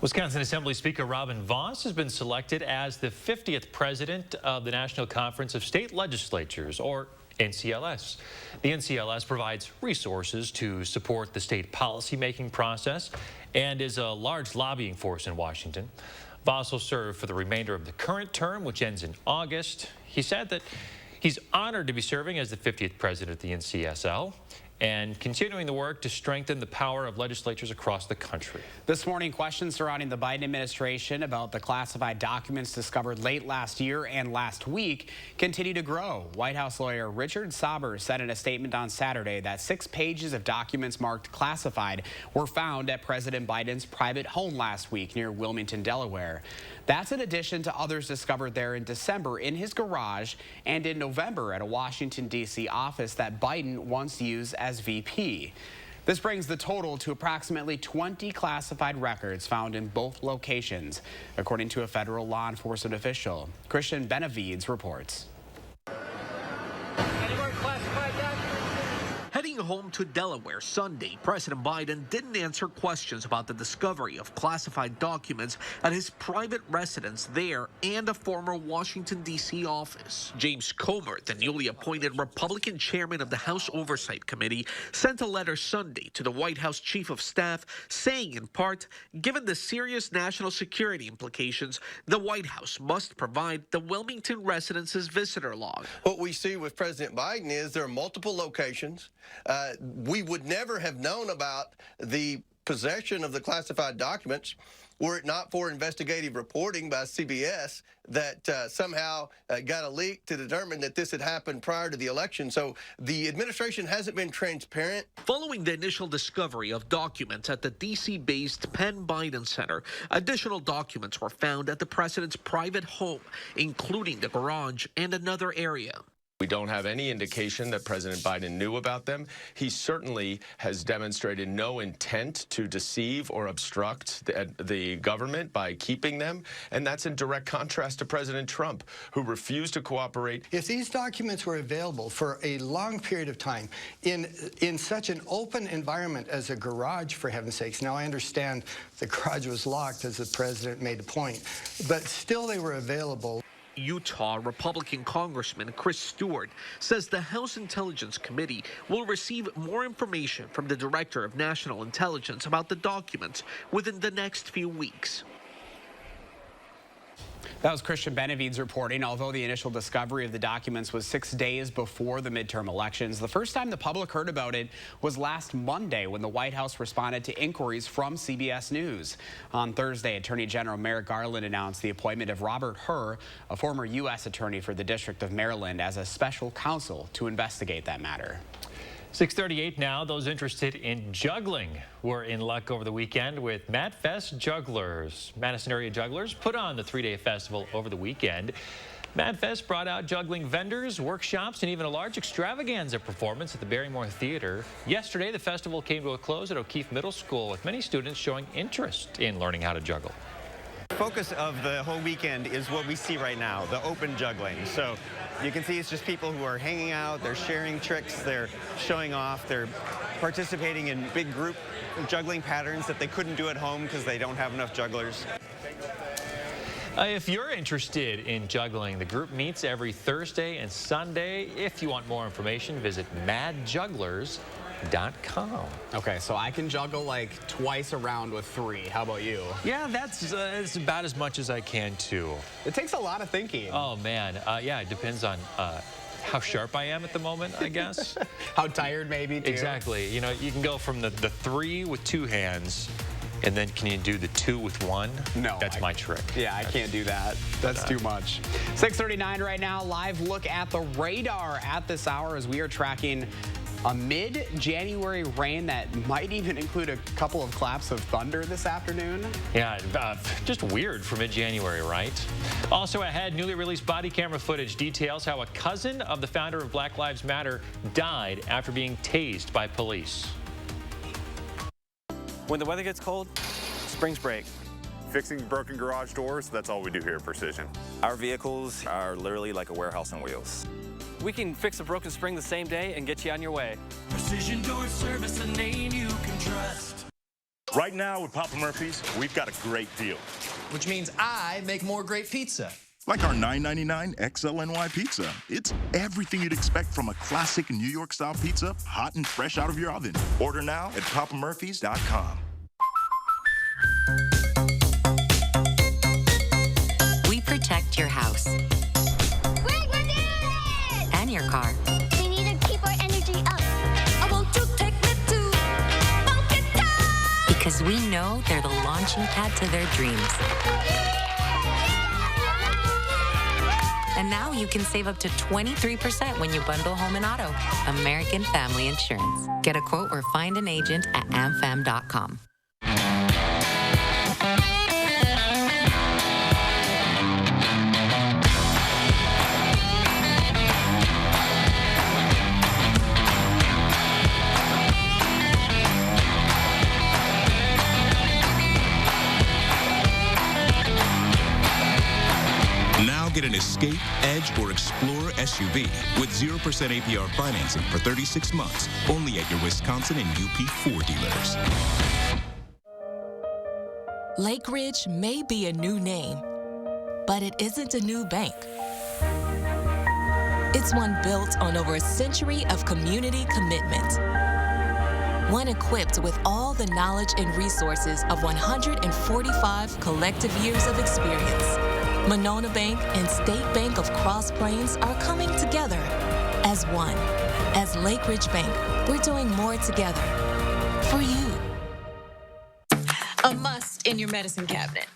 Wisconsin Assembly Speaker Robin Vos has been selected as the 50th president of the National Conference of State Legislatures, or NCLS. The NCLS provides resources to support the state policymaking process and is a large lobbying force in Washington. Vos will serve for the remainder of the current term, which ends in August. He said that he's honored to be serving as the 50th president of the NCSL and continuing the work to strengthen the power of legislatures across the country. This morning, questions surrounding the Biden administration about the classified documents discovered late last year and last week continue to grow. White House lawyer Richard Sauber said in a statement on Saturday that 6 pages of documents marked classified were found at President Biden's private home last week near Wilmington, Delaware. That's in addition to others discovered there in December in his garage and in November at a Washington, D.C. office that Biden once used as VP. This brings the total to approximately 20 classified records found in both locations, according to a federal law enforcement official. Christian Benavides reports. Heading home to Delaware Sunday, President Biden didn't answer questions about the discovery of classified documents at his private residence there and a former Washington, D.C. office. James Comer, the newly appointed Republican chairman of the House Oversight Committee, sent a letter Sunday to the White House chief of staff saying, in part, given the serious national security implications, the White House must provide the Wilmington residence's visitor log. What we see with President Biden is there are multiple locations. We would never have known about the possession of the classified documents were it not for investigative reporting by CBS that somehow got a leak to determine that this had happened prior to the election. So the administration hasn't been transparent. Following the initial discovery of documents at the D.C.-based Penn Biden Center, additional documents were found at the president's private home, including the garage and another area. We don't have any indication that President Biden knew about them. He certainly has demonstrated no intent to deceive or obstruct the government by keeping them, and that's in direct contrast to President Trump, who refused to cooperate. If these documents were available for a long period of time in such an open environment as a garage, for heaven's sakes, now I understand the garage was locked as the president made a point, but still they were available. Utah Republican Congressman Chris Stewart says the House Intelligence Committee will receive more information from the Director of National Intelligence about the documents within the next few weeks. That was Christian Benavides reporting. Although the initial discovery of the documents was 6 days before the midterm elections, the first time the public heard about it was last Monday when the White House responded to inquiries from CBS News. On Thursday, Attorney General Merrick Garland announced the appointment of Robert Hur, a former U.S. attorney for the District of Maryland, as a special counsel to investigate that matter. 6:38 now. Those interested in juggling were in luck over the weekend with MatFest Jugglers. Madison area jugglers put on the 3-day festival over the weekend. MadFest brought out juggling vendors, workshops, and even a large extravaganza performance at the Barrymore Theater. Yesterday, the festival came to a close at O'Keefe Middle School, with many students showing interest in learning how to juggle. The focus of the whole weekend is what we see right now, the open juggling. So you can see it's just people who are hanging out, they're sharing tricks, they're showing off, they're participating in big group juggling patterns that they couldn't do at home because they don't have enough jugglers. If you're interested in juggling, the group meets every Thursday and Sunday. If you want more information, visit madjugglers.com. Okay, so I can juggle like twice a round with 3. How about you? Yeah, that's about as much as I can, too. It takes a lot of thinking. Oh, man. Yeah, it depends on how sharp I am at the moment, I guess. How tired, maybe, too. Exactly. You know, you can go from the 3 with 2 hands, and then can you do the 2 with 1? No. That's my trick. Yeah, I can't do that. That's too much. 6:39 right now. Live look at the radar at this hour as we are tracking a mid-January rain that might even include a couple of claps of thunder this afternoon. Yeah, just weird for mid-January, right? Also ahead, newly released body camera footage details how a cousin of the founder of Black Lives Matter died after being tased by police. When the weather gets cold, springs break. Fixing broken garage doors, that's all we do here at Precision. Our vehicles are literally like a warehouse on wheels. We can fix a broken spring the same day and get you on your way. Precision Door Service, a name you can trust. Right now with Papa Murphy's, we've got a great deal. Which means I make more great pizza. Like our $9.99 XLNY pizza. It's everything you'd expect from a classic New York-style pizza, hot and fresh out of your oven. Order now at papamurphys.com. We protect your house. And your car. We need to keep our energy up. I want to take me to Funky Town. Because we know they're the launching pad to their dreams. And now you can save up to 23% when you bundle home and auto. American Family Insurance. Get a quote or find an agent at amfam.com. Get an Escape, Edge, or Explorer SUV with 0% APR financing for 36 months, only at your Wisconsin and UP4 dealers. Lake Ridge may be a new name, but it isn't a new bank. It's one built on over a century of community commitment. One equipped with all the knowledge and resources of 145 collective years of experience. Monona Bank and State Bank of Cross Plains are coming together as one. As Lake Ridge Bank, we're doing more together for you. A must in your medicine cabinet.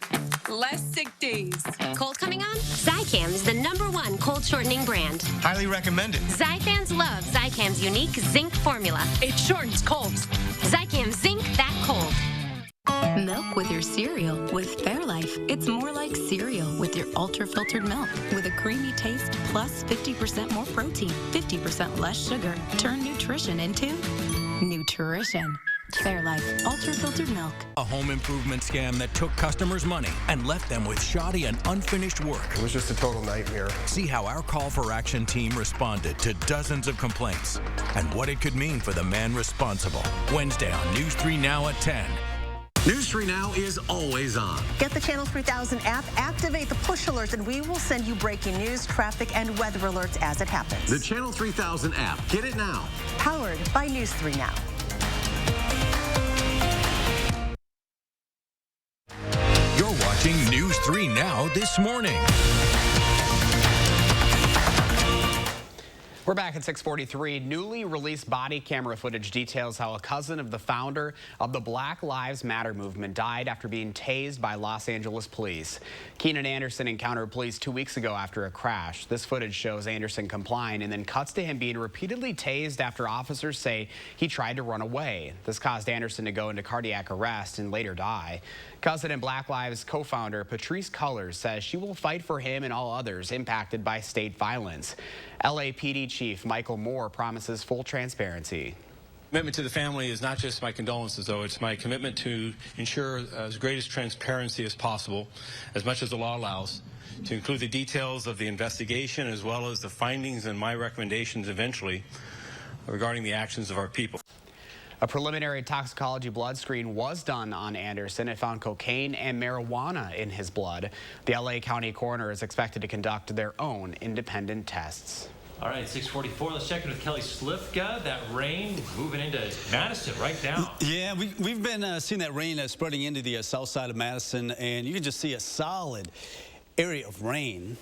Less sick days. Cold coming on? Zicam is the #1 cold shortening brand. Highly recommended. Zyfans love Zicam's unique zinc formula. It shortens colds. Zicam Zinc That Cold. Milk with your cereal with Fairlife. It's more like cereal with your ultra-filtered milk. With a creamy taste plus 50% more protein, 50% less sugar. Turn nutrition into nutrition. Fairlife ultra-filtered milk. A home improvement scam that took customers' money and left them with shoddy and unfinished work. It was just a total nightmare. See how our call for action team responded to dozens of complaints and what it could mean for the man responsible. Wednesday on News 3 Now at 10. News 3 Now is always on. Get the Channel 3000 app, activate the push alerts, and we will send you breaking news, traffic, and weather alerts as it happens. The Channel 3000 app. Get it now. Powered by News 3 Now. You're watching News 3 Now this morning. We're back at 6:43. Newly released body camera footage details how a cousin of the founder of the Black Lives Matter movement died after being tased by Los Angeles police. Keenan Anderson encountered police 2 weeks ago after a crash. This footage shows Anderson complying and then cuts to him being repeatedly tased after officers say he tried to run away. This caused Anderson to go into cardiac arrest and later die. Cousin and Black Lives co-founder Patrice Cullors says she will fight for him and all others impacted by state violence. LAPD Chief Michael Moore promises full transparency. Commitment to the family is not just my condolences, though. It's my commitment to ensure as greatest transparency as possible, as much as the law allows, to include the details of the investigation as well as the findings and my recommendations eventually regarding the actions of our people. A preliminary toxicology blood screen was done on Anderson. It found cocaine and marijuana in his blood. The LA County coroner is expected to conduct their own independent tests. All right, 6:44. Let's check in with Kelly Slifka. That rain moving into Madison right now. Yeah, we've been seeing that rain spreading into the south side of Madison, and you can just see a solid area of rain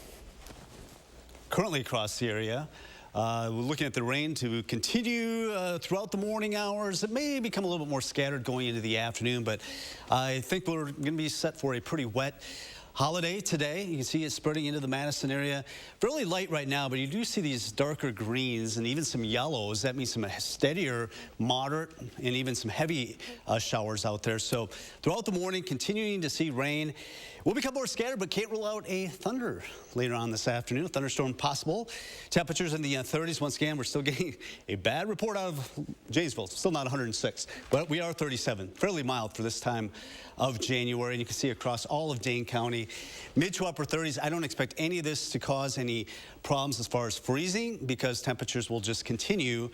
currently across the area. We're looking at the rain to continue throughout the morning hours. It may become a little bit more scattered going into the afternoon, but I think we're going to be set for a pretty wet holiday today. You can see it spreading into the Madison area. Fairly light right now, but you do see these darker greens and even some yellows. That means some steadier, moderate, and even some heavy showers out there. So throughout the morning, continuing to see rain. Will become more scattered, but can't rule out a thunder later on this afternoon. A thunderstorm possible. Temperatures in the 30s. Once again, we're still getting a bad report out of Janesville. Still not 106, but we are 37. Fairly mild for this time of January. And you can see across all of Dane County, mid to upper 30s. I don't expect any of this to cause any problems as far as freezing because temperatures will just continue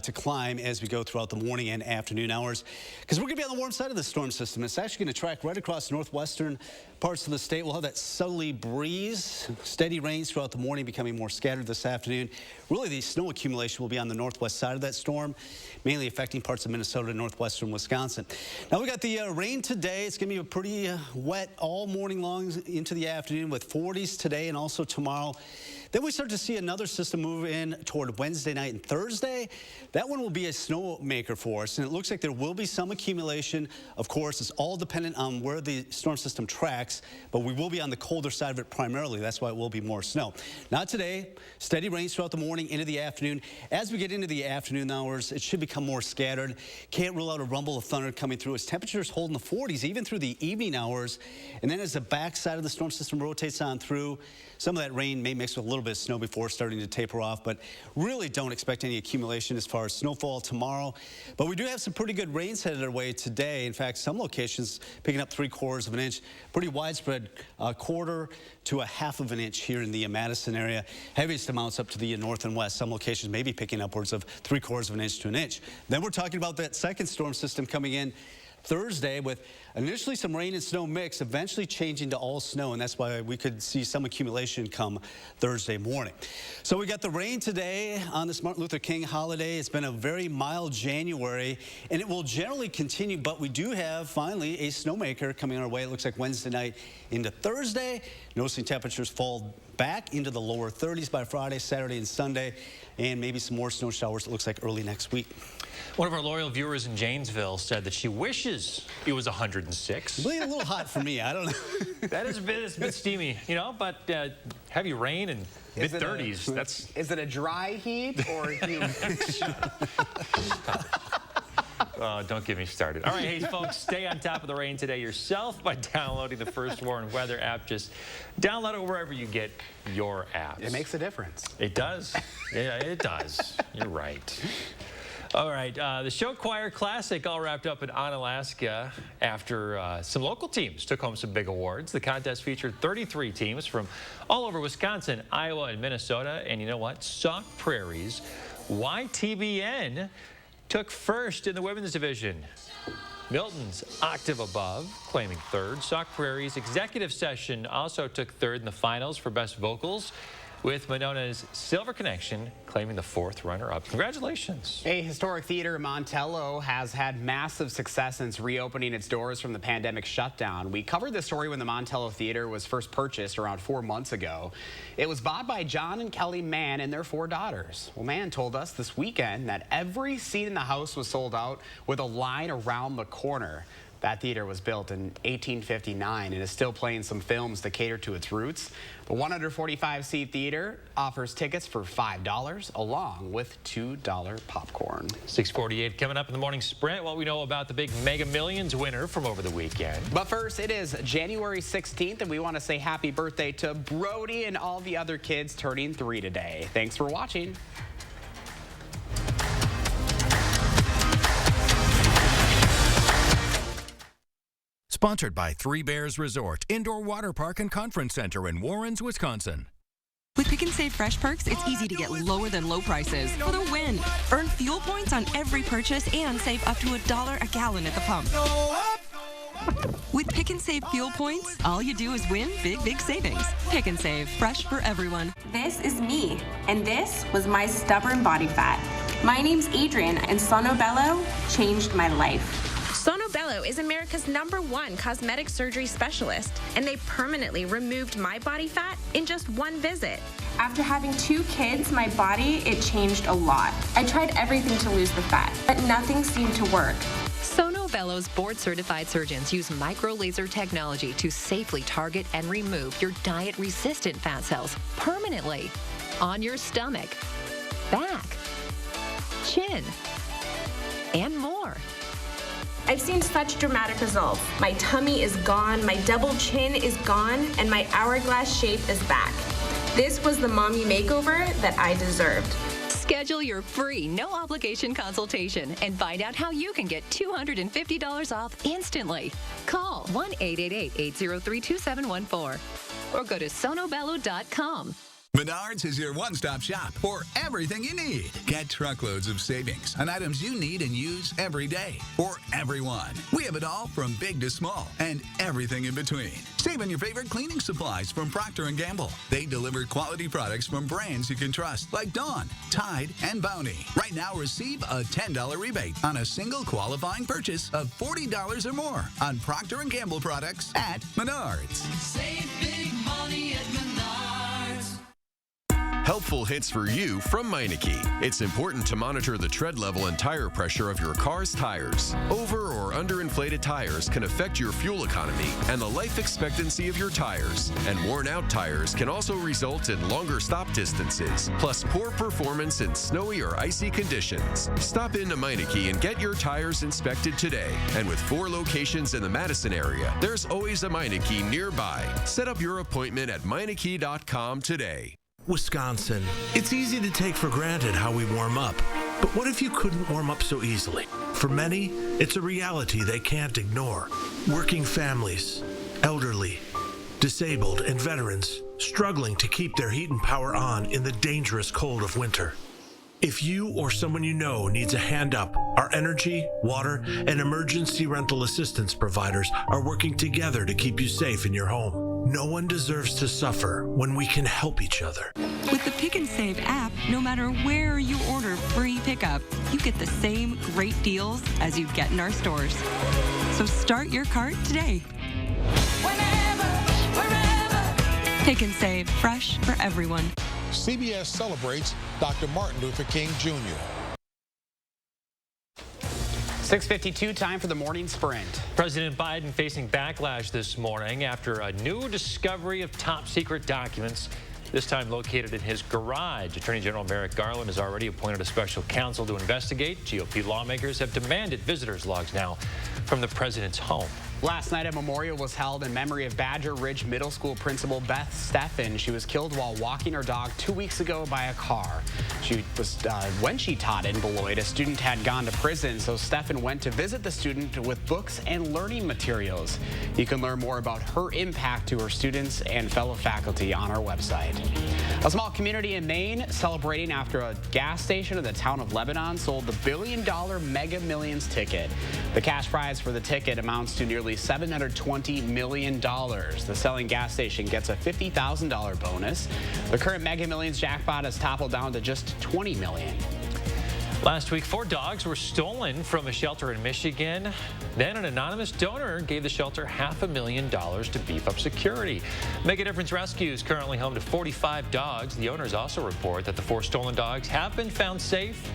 to climb as we go throughout the morning and afternoon hours. Because we're going to be on the warm side of the storm system. It's actually going to track right across northwestern parts of the state. We'll have that southerly breeze, steady rains throughout the morning, becoming more scattered this afternoon. Really, the snow accumulation will be on the northwest side of that storm, mainly affecting parts of Minnesota and northwestern Wisconsin. Now, we got the rain today. It's going to be pretty wet all morning long into the afternoon with 40s today and also tomorrow. Then we start to see another system move in toward Wednesday night and Thursday. That one will be a snow maker for us, and it looks like there will be some accumulation. Of course, it's all dependent on where the storm system tracks, but we will be on the colder side of it primarily. That's why it will be more snow. Not today. Steady rains throughout the morning into the afternoon. As we get into the afternoon hours, it should become more scattered. Can't rule out a rumble of thunder coming through as temperatures hold in the 40s even through the evening hours. And then as the back side of the storm system rotates on through, some of that rain may mix with a little bit of snow before starting to taper off, but really don't expect any accumulation as far as snowfall tomorrow. But we do have some pretty good rains headed our way today. In fact, some locations picking up 3/4 of an inch. Pretty widespread, 1/4 to a 1/2 of an inch here in the Madison area. Heaviest amounts up to the north and west. Some locations may be picking upwards of 3/4 of an inch to an inch. Then we're talking about that second storm system coming in Thursday with initially some rain and snow mix, eventually changing to all snow, and that's why we could see some accumulation come Thursday morning. So we got the rain today on this Martin Luther King holiday. It's been a very mild January, and it will generally continue, but we do have finally a snowmaker coming our way. It looks like Wednesday night into Thursday. Noticing temperatures fall back into the lower 30s by Friday, Saturday, and Sunday, and maybe some more snow showers, it looks like, early next week. One of our loyal viewers in Janesville said that she wishes it was 106. Really a little hot for me. I don't know. That is it's a bit steamy, you know, but heavy rain and mid-30s. Is it a dry heat or humid? Oh, don't get me started. All right, hey, folks, stay on top of the rain today yourself by downloading the First Warn Weather app. Just download it wherever you get your apps. It makes a difference. It does. Yeah, it does. You're right. All right, the Show Choir Classic all wrapped up in Onalaska after some local teams took home some big awards. The contest featured 33 teams from all over Wisconsin, Iowa, and Minnesota. And you know what? Sauk Prairie's YTBN took first in the women's division. Milton's Octave Above claiming third. Sauk Prairie's Executive Session also took third in the finals for best vocals. with Monona's Silver Connection claiming the 4th runner-up. Congratulations. A historic theater in Montello has had massive success since reopening its doors from the pandemic shutdown. We covered this story when the Montello Theater was first purchased around 4 months ago. It was bought by John and Kelly Mann and their 4 daughters. Well, Mann told us this weekend that every seat in the house was sold out with a line around the corner. That theater was built in 1859 and is still playing some films to cater to its roots. The 145-seat theater offers tickets for $5 along with $2 popcorn. 6:48 coming up in the morning sprint. What we know about the big Mega Millions winner from over the weekend. But first, it is January 16th, and we want to say happy birthday to Brody and all the other kids turning 3 today. Thanks for watching. Sponsored by Three Bears Resort, Indoor Water Park and Conference Center in Warrens, Wisconsin. With Pick and Save Fresh Perks, it's easy to get lower than low prices for the win. Earn fuel points on every purchase and save up to $1 a gallon at the pump. With Pick and Save fuel points, all you do is win big savings. Pick and Save, fresh for everyone. This is me, and this was my stubborn body fat. My name's Adrian, and Sonobello changed my life. Sonobello is America's #1 cosmetic surgery specialist, and they permanently removed my body fat in just 1 visit. After having 2 kids, my body, it changed a lot. I tried everything to lose the fat, but nothing seemed to work. Sonobello's board-certified surgeons use micro-laser technology to safely target and remove your diet-resistant fat cells permanently on your stomach, back, chin, and more. I've seen such dramatic results. My tummy is gone, my double chin is gone, and my hourglass shape is back. This was the mommy makeover that I deserved. Schedule your free, no-obligation consultation and find out how you can get $250 off instantly. Call 1-888-803-2714 or go to sonobello.com. Menards is your one-stop shop for everything you need. Get truckloads of savings on items you need and use every day for everyone. We have it all from big to small and everything in between. Save on your favorite cleaning supplies from Procter & Gamble. They deliver quality products from brands you can trust like Dawn, Tide, and Bounty. Right now, receive a $10 rebate on a single qualifying purchase of $40 or more on Procter & Gamble products at Menards. Save big money at Menards. Helpful hits for you from Meineke. It's important to monitor the tread level and tire pressure of your car's tires. Over or underinflated tires can affect your fuel economy and the life expectancy of your tires. And worn out tires can also result in longer stop distances, plus poor performance in snowy or icy conditions. Stop into Meineke and get your tires inspected today. And with 4 locations in the Madison area, there's always a Meineke nearby. Set up your appointment at Meineke.com today. Wisconsin. It's easy to take for granted how we warm up. But what if you couldn't warm up so easily? For many, it's a reality they can't ignore. Working families, elderly, disabled, and veterans struggling to keep their heat and power on in the dangerous cold of winter. If you or someone you know needs a hand up, our energy, water, and emergency rental assistance providers are working together to keep you safe in your home. No one deserves to suffer when we can help each other. With the Pick and Save app, no matter where you order free pickup, you get the same great deals as you get in our stores. So start your cart today. Whenever, wherever. Pick and Save, fresh for everyone. CBS celebrates Dr. Martin Luther King Jr. 6:52, time for the morning sprint. President Biden facing backlash this morning after a new discovery of top-secret documents, this time located in his garage. Attorney General Merrick Garland has already appointed a special counsel to investigate. GOP lawmakers have demanded visitors' logs now from the president's home. Last night, a memorial was held in memory of Badger Ridge Middle School principal Beth Steffen. She was killed while walking her dog 2 weeks ago by a car. When she taught in Beloit, a student had gone to prison, so Steffen went to visit the student with books and learning materials. You can learn more about her impact to her students and fellow faculty on our website. A small community in Maine celebrating after a gas station in the town of Lebanon sold the $1 billion Mega Millions ticket. The cash prize for the ticket amounts to nearly $720 million. The selling gas station gets a $50,000 bonus. The current Mega Millions jackpot has toppled down to just $20 million. Last week, 4 dogs were stolen from a shelter in Michigan. Then an anonymous donor gave the shelter $500,000 to beef up security. Make a Difference Rescue is currently home to 45 dogs. The owners also report that the 4 stolen dogs have been found safe.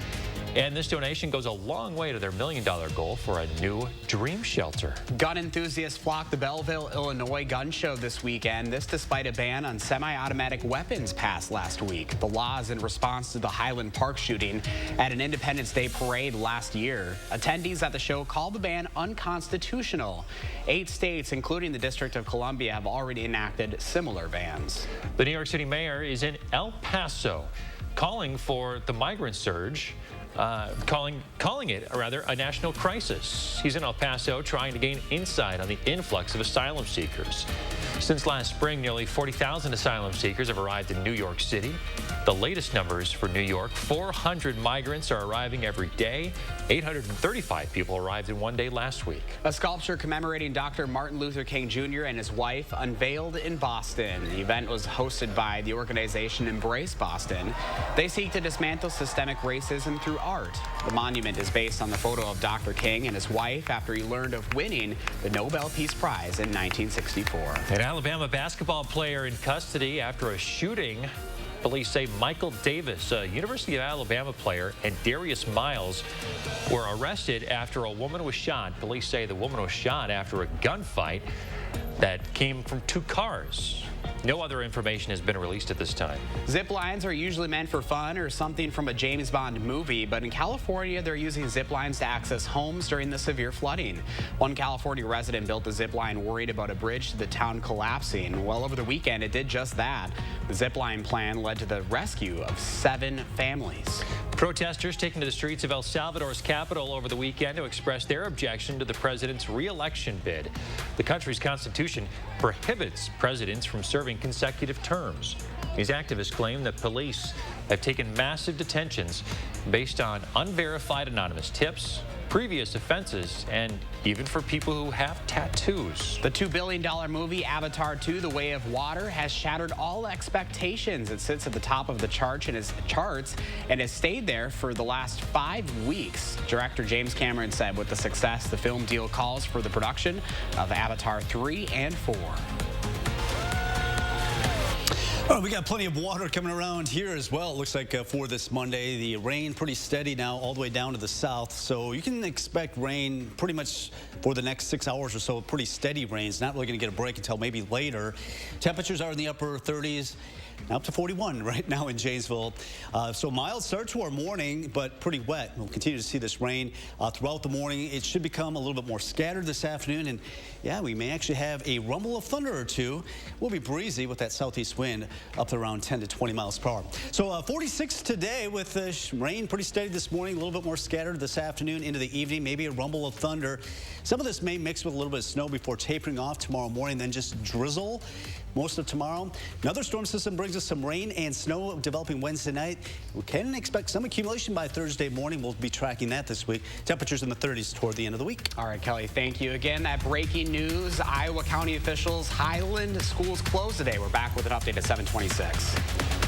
And this donation goes a long way to their $1 million goal for a new dream shelter. Gun enthusiasts flocked the Belleville, Illinois gun show this weekend. This despite a ban on semi-automatic weapons passed last week. The law is in response to the Highland Park shooting at an Independence Day parade last year. Attendees at the show called the ban unconstitutional. 8 states, including the District of Columbia, have already enacted similar bans. The New York City mayor is in El Paso, calling for the migrant surge. Calling it a national crisis. He's in El Paso trying to gain insight on the influx of asylum seekers. Since last spring, nearly 40,000 asylum seekers have arrived in New York City. The latest numbers for New York, 400 migrants are arriving every day. 835 people arrived in one day last week. A sculpture commemorating Dr. Martin Luther King Jr. and his wife unveiled in Boston. The event was hosted by the organization Embrace Boston. They seek to dismantle systemic racism through art. The monument is based on the photo of Dr. King and his wife after he learned of winning the Nobel Peace Prize in 1964. An Alabama basketball player in custody after a shooting. Police say Michael Davis, a University of Alabama player, and Darius Miles were arrested after a woman was shot. Police say the woman was shot after a gunfight that came from 2 cars. No other information has been released at this time. Zip lines are usually meant for fun or something from a James Bond movie, but in California, they're using zip lines to access homes during the severe flooding. One California resident built a zip line worried about a bridge to the town collapsing. Well, over the weekend, it did just that. The zip line plan led to the rescue of 7 families. Protesters taking to the streets of El Salvador's capital over the weekend to express their objection to the president's re-election bid. The country's constitution prohibits presidents from serving consecutive terms. These activists claim that police have taken massive detentions based on unverified anonymous tips, previous offenses, and even for people who have tattoos. The $2 billion movie Avatar 2: The Way of Water has shattered all expectations. It sits at the top of the charts and has stayed there for the last 5 weeks. Director James Cameron said with the success, the film deal calls for the production of Avatar 3 and 4. All right, we got plenty of water coming around here as well. It looks like for this Monday, the rain pretty steady now all the way down to the south. So you can expect rain pretty much for the next 6 hours or so. Pretty steady rains. Not really going to get a break until maybe later. Temperatures are in the upper 30s. Now up to 41 right now in Janesville. So mild start to our morning, but pretty wet. We'll continue to see this rain throughout the morning. It should become a little bit more scattered this afternoon. And yeah, we may actually have a rumble of thunder or two. We'll be breezy with that southeast wind up to around 10 to 20 miles per hour. So 46 today with rain pretty steady this morning, a little bit more scattered this afternoon into the evening, maybe a rumble of thunder. Some of this may mix with a little bit of snow before tapering off tomorrow morning, then just drizzle most of tomorrow. Another storm system brings us some rain and snow developing Wednesday night. We can expect some accumulation by Thursday morning. We'll be tracking that this week. Temperatures in the 30s toward the end of the week. All right, Kelly, thank you again. That breaking news, Iowa County officials, Highland schools closed today. We're back with an update at 7:26.